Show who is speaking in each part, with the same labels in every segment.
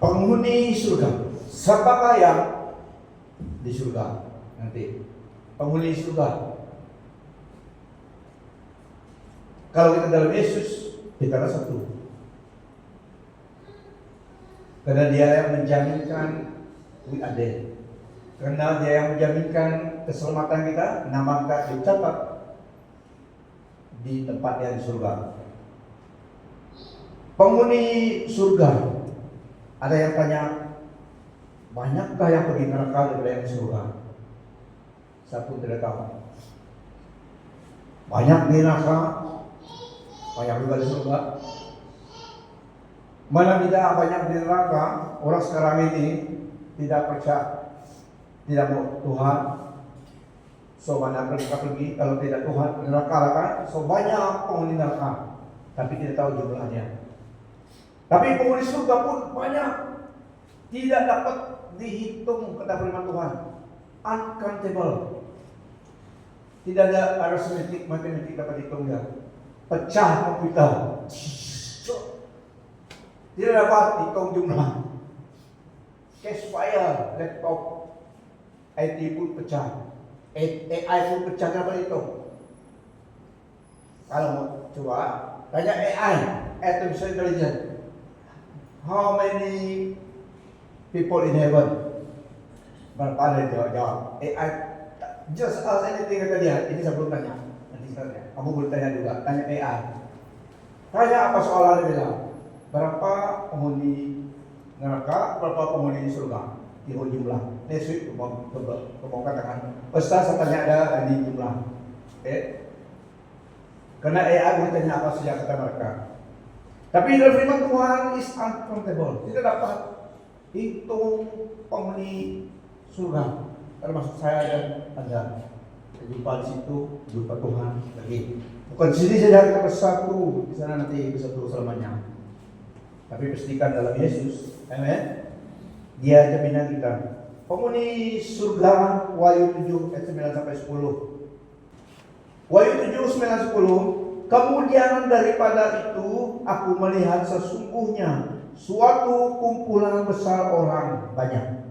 Speaker 1: penghuni surga. Siapakah yang di surga nanti? Penghuni surga. Kalau kita dalam Yesus, kita adalah satu. Karena Dia yang menjaminkan we are there. Karena Dia yang menjaminkan keselamatan kita, nama kita dicatat di tempat yang di surga. Penghuni surga. Ada yang tanya, banyakkah yang pergi neraka daripada yang di surga? Saya pun tidak tahu. Banyak di neraka, banyak juga di surga. Mana tidak banyak di neraka, orang sekarang ini tidak percaya, tidak mau Tuhan. So mana mereka pergi kalau tidak Tuhan neraka kan? So banyak penghuni neraka, tapi tidak tahu jumlahnya. Tapi penghuni surga pun banyak, tidak dapat dihitung kata firman Tuhan. Uncountable. Tidak ada arithmetic matematik dapat dihitungnya. Pecah komputer. Tidak dapat hitung jumlah. Cash fire, laptop, IT pun pecah. AI pun pecah, dapat hitung. Kalau mau coba tanya AI, artificial intelligence. How many people in heaven? Berapa ada jawab? AI just ask anything kata dia. Ini saya belum tanya. Nanti saya tanya. Kamu boleh tanya juga. Tanya AI. Tanya apa soalan dia bilang? Berapa penghuni neraka? Berapa penghuni surga? Hitung jumlah. Next week kamu katakan. Ustaz saya tanya ada di jumlah. Karena AI boleh tanya apa saja kata mereka. Tapi dalam firman Tuhan is uncountable. Tidak dapat hitung penghuni surga. Termasuk saya dan Anda. Jumpa di situ, jumpa Tuhan lagi. Bukan di sini saja kita bersatu, di sana nanti bersatu selamanya. Tapi pastikan dalam Yesus, amen. Dia jaminan kita. Penghuni surga Wahyu 7 ayat 9 sampai 10. Wahyu 7 9 10. Kemudian daripada itu aku melihat sesungguhnya suatu kumpulan besar orang banyak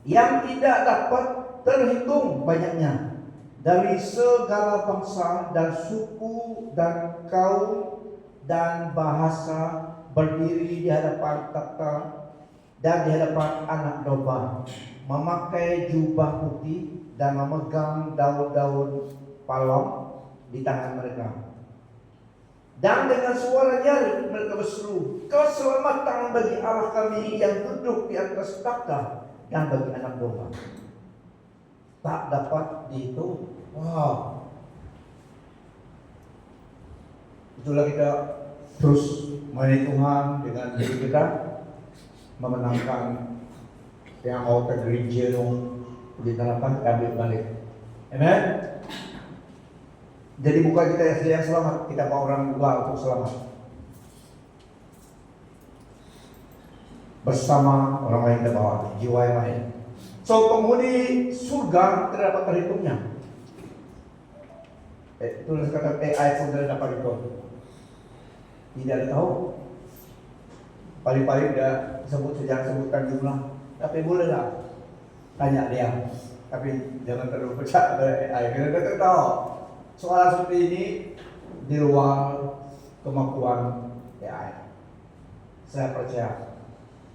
Speaker 1: yang tidak dapat terhitung banyaknya dari segala bangsa dan suku dan kaum dan bahasa berdiri di hadapan takhta dan di hadapan anak domba, memakai jubah putih dan memegang daun-daun palem di tangan mereka. Dan dengan suara nyaring mereka berseru, keselamatan bagi Allah kami yang duduk di atas takhta dan bagi anak domba. Tak dapat dihitung. Wow. Itulah kita terus melayani Tuhan dengan diri kita, memenangkan yang mau ke gereja di neraka ambil balik. Amen. Jadi bukan kita yang selamat, kita mau orang dua untuk selamat. Bersama orang lain ke bawah, jiwa yang lain. So penghuni surga tidak dapat terhitungnya. Tulis kata AI pun tidak dapat hitung. Tidak tahu. Paling-paling dia sebutkan jumlah. Tapi bolehlah tanya dia. Tapi jangan terlalu percaya pada AI. Karena dia tak tahu. Soal seperti ini di luar kemampuan AI. Saya percaya.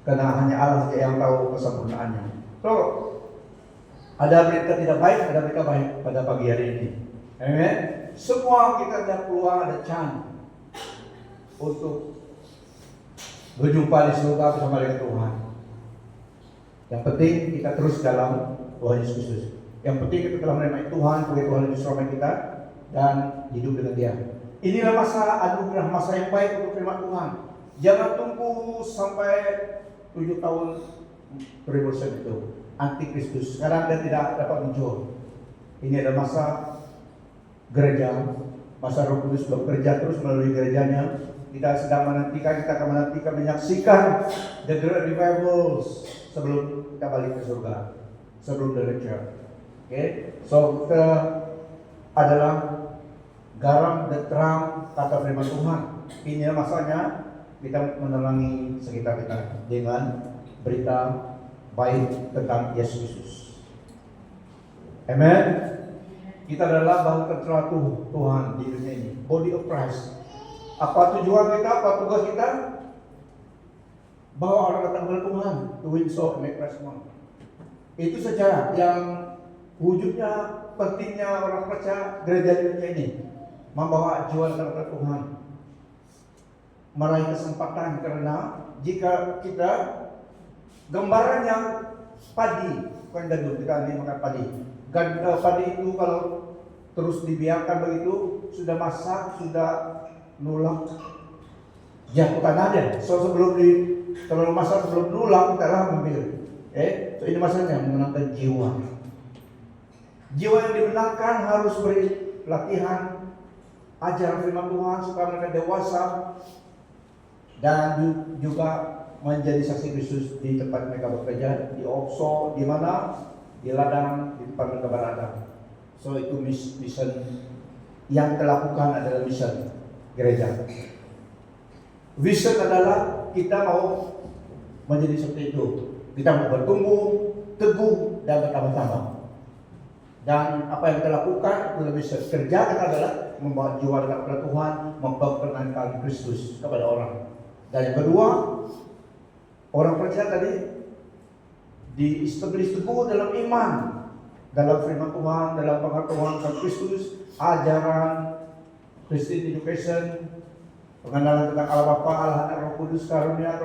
Speaker 1: Karena hanya Allah saja yang tahu kesempurnaannya. So, ada berita tidak baik, ada berita baik pada pagi hari ini. Amen. Semua kita ada peluang, ada chance untuk berjumpa di surga bersama dengan Tuhan. Yang penting kita terus dalam Tuhan Yesus Kristus. Yang penting kita telah menerima Tuhan sebagai Tuhan Yesus Kristus kita dan hidup dengan Dia. Inilah masa anugerah, masa yang baik untuk terima Tuhan. Jangan tunggu sampai 7 tahun tribulation itu, antikristus. Sekarang dia tidak dapat muncul. Ini adalah masa gereja, masa Roh Kudus bekerja terus melalui gerejanya. Kita sedang menantikan, kita akan menantikan menyaksikan the great revivals sebelum kita balik ke surga, sebelum the rapture. Oke, so kita adalah garam dan terang kata firman Tuhan. Ini masanya kita menerangi sekitar kita dengan berita baik tentang Yesus Kristus. Amen. Kita adalah bahan terteratu Tuhan di dunia ini, body of Christ. Apa tujuan kita? Apa tugas kita? Bawa orang datang kepada Tuhan, to win soul and make Christ known. Itu saja yang wujudnya, pentingnya orang percaya gereja di dunia ini, membawa jiwa datang kepada Tuhan, meraih kesempatan. Karena jika kita gambarannya padi, bukan gandum, kita ini makan padi. Padi itu kalau terus dibiarkan begitu, sudah masak, sudah nulak, jatuh tanahnya. So sebelum terlalu masak, sebelum nulak, kita lah ambil. So ini masalahnya, menangkan jiwa. Jiwa yang dimenangkan harus beri latihan, ajaran firman Tuhan supaya mereka dewasa dan juga menjadi saksi Kristus di tempat mereka bekerja, di Okso, di mana, di ladang, di tempat mereka berada. So itu mission yang kita lakukan adalah mission gereja. Vision adalah kita mau menjadi seperti itu. Kita mau bertumbuh, teguh dan bertambah-tambah. Dan apa yang kita lakukan itu lebih kerja kita adalah membawa jiwa kepada Tuhan, memperkenalkan Kristus kepada orang. Dan yang kedua, orang percaya tadi di-establish teguh dalam iman, dalam firman Tuhan, dalam pengetahuan tentang Kristus, ajaran Christian education, pengenalan tentang Allah Bapa, Allah Anak, Roh Kudus, karunia,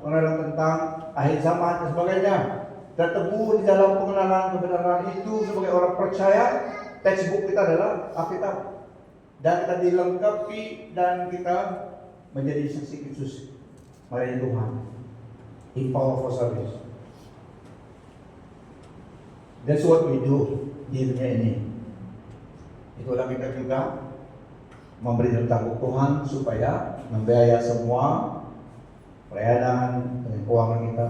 Speaker 1: pengenalan tentang akhir zaman dan sebagainya. Dan teguh di dalam pengenalan kebenaran itu sebagai orang percaya. Textbook kita adalah Alkitab, dan kita dilengkapi dan kita menjadi saksi Kristus melayani Tuhan in powerful service. That's what we do di dunia ini. Itulah kita juga memberi tanggung Tuhan supaya membiayai semua pelayanan dan keuangan kita.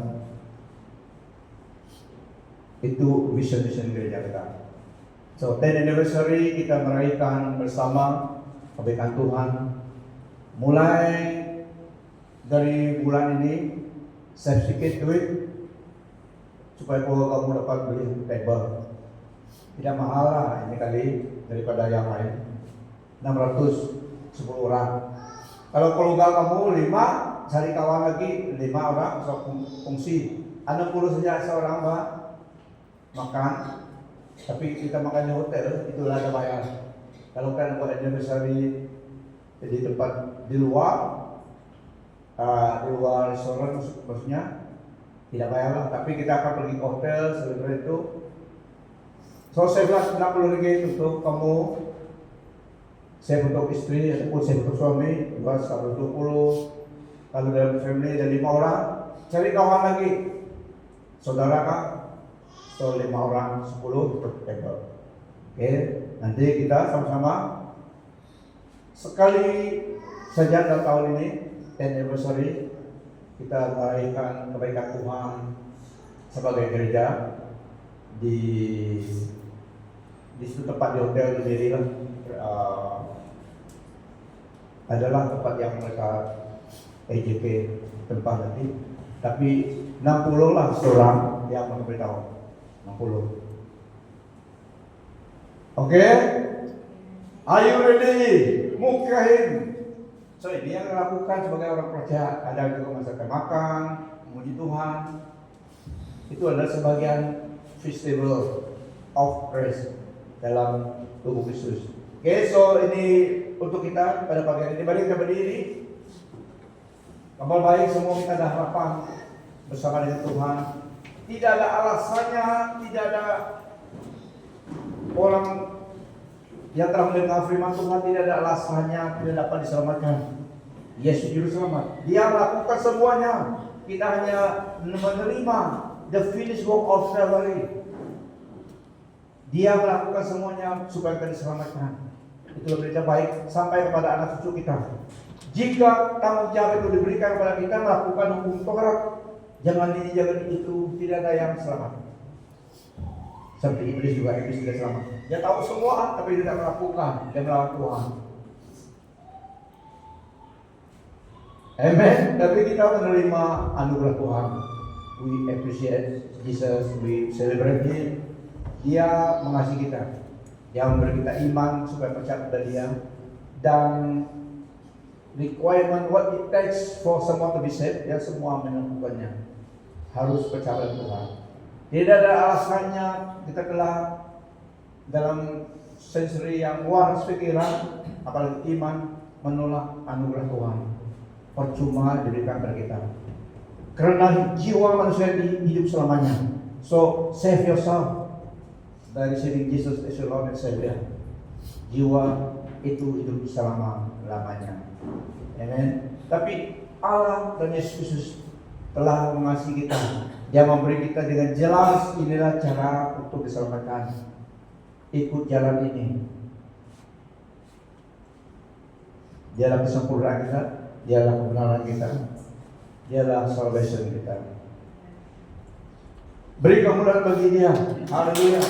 Speaker 1: Itu vision gereja kita. So 10th anniversary kita merayakan bersama kebaikan Tuhan. Mulai dari bulan ini saya sedikit duit supaya kamu dapat beli table. Tidak mahal lah ini kali daripada yang lain. 610 orang. Kalau keluarga kamu 5, cari kawan lagi 5 orang, so fungsi 60 saja seorang makan. Tapi kita makan di hotel itulah ada bayar. Kalau kan buat anniversary di tempat di luar restoran maksudnya tidak bayar lah. Tapi kita akan pergi ke hotel celebrate itu. So saya bilang 60 ringgit untuk kamu, saya untuk istri ataupun saya untuk suami, juga 120. Kalau dalam family ada 5 orang, cari kawan lagi, saudara kan, so 5 orang 10 untuk table. Oke, nanti kita sama-sama sekali saja dalam tahun ini 10th anniversary kita merayakan kebaikan Tuhan sebagai gereja di situ tempat di hotel sendiri lah. Adalah tempat yang mereka EJP tempat nanti, tapi 60 lah seorang yang memberitahu 60. Oke, are you ready? Mukahin. So ini yang dilakukan sebagai orang percaya. Ada juga masakan makan, memuji Tuhan. Itu adalah sebagian festival of Christ dalam tubuh Kristus. Oke, so ini untuk kita pada pagi hari ini. Mari kita berdiri. Kabar baik, semua kita dah harapan bersama dengan Tuhan. Tidak ada alasannya, tidak ada orang yang telah mendengar firman Tuhan, tidak ada alasannya tidak dapat diselamatkan. Yesus juru selamat. Dia melakukan semuanya. Kita hanya menerima the finished work of Calvary. Dia melakukan semuanya supaya kita diselamatkan. Itu berita baik sampai kepada anak cucu kita. Jika tanggung jawab itu diberikan kepada kita melakukan hukum Taurat, jangan ini, jangan itu, tidak ada yang selamat. Seperti iblis juga, iblis tidak selamat. Dia tahu semua tapi tidak melakukan, dia melawan Tuhan. Amen. Tapi kita menerima anugerah Tuhan. we appreciate Jesus, we celebrate Him. Dia mengasihi kita, Dia memberi kita iman supaya percaya pada Dia, dan requirement what it takes for someone to be saved, dia semua menemukannya. Harus percaya pada Tuhan. Tidak ada alasannya kita telah dalam sensory yang waras pikiran, apalagi iman, menolak anugerah Tuhan. Percuma diberikan kepada kita. Karena jiwa manusia hidup selamanya. So save yourself by receiving Jesus as your Lord and Savior. Jiwa itu hidup selama-lamanya. Amen. Tapi Allah dan Yesus Kristus telah mengasihi kita. Dia memberi kita dengan jelas, inilah cara untuk diselamatkan. Ikut jalan ini. Dialah kesempurnaan kita, dialah kebenaran kita, dialah salvation kita. Beri kemuliaan bagi Dia. Haleluya.